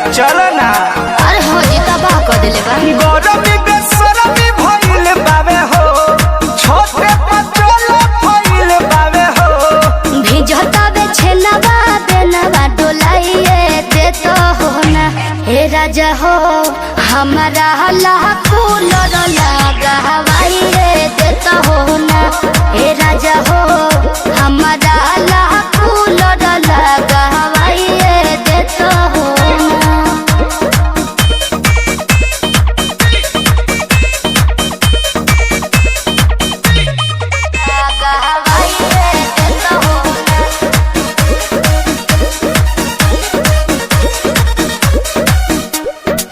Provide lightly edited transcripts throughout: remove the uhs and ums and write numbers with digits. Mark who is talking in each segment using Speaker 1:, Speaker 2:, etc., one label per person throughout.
Speaker 1: चलो ना।
Speaker 2: अरे हो जी तबाह कर दिले बा।
Speaker 1: गरमी बेसरमी भइल बावे हो, छोटे पचोला भइल बावे हो।
Speaker 2: भिजता बे छेनवा बेनवा डोलाइए दे तो हो ना। हे राजा हो हमारा लाखों लड़ लगा हवाइए दे तो हो ना। हे राजा हो हमारा लाखों लड़ लगा हवाइए दे तो हो ना। लगा हवाइए दे तो हो ना।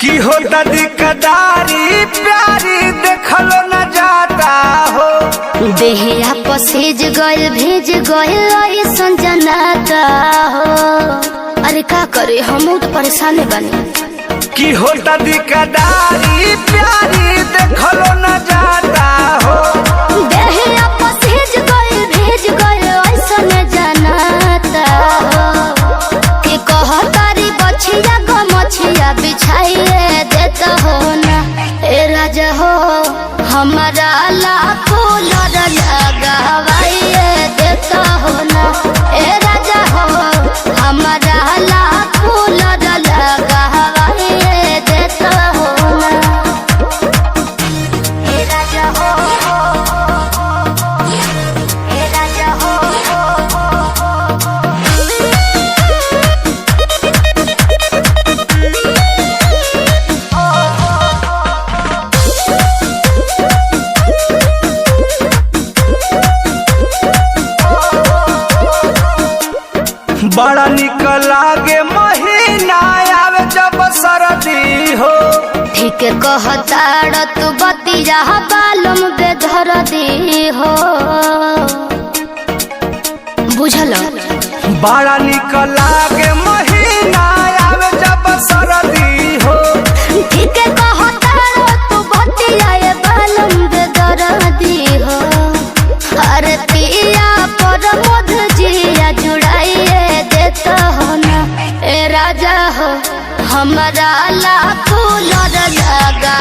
Speaker 1: की हो दादी कदारी प्यारी देखलो न जाता हो।
Speaker 2: देहिया पसेज गइल भेज गइल ऐसन जनाता हो। अरे का करे हम तो परेशान बनी।
Speaker 1: की हो दादी कदारी प्यारी देखलो न जाता हो।
Speaker 2: देहिया पसेज गइल भेज गइल ऐसन जनाता हो। के कहतारी बछिया गो मछिया बिछाइए देता हो ना। ए राजा हो हमारा लाखों लड़ लगा हवाइए देता हो ना। ए राजा हो हमारा लाखों लड़ लगा हवाइए देता हो ना। ए राजा हो ए राजा हो
Speaker 1: बड़ा निक लागे महीना आवे जब सरदी हो।
Speaker 2: ठीक कहताड़ तू बतिया बालम बेधर दी हो। बुझल
Speaker 1: बड़ा निक लागे महीना आवे जब सरदी हो।
Speaker 2: ठीक कहताड़ तू बतिया बालम बेधर दी हो। अरे पिया पर मध जिया जुड़ाइए देता हो ना। ए राजा हो हमारा लाखों लड़ लगा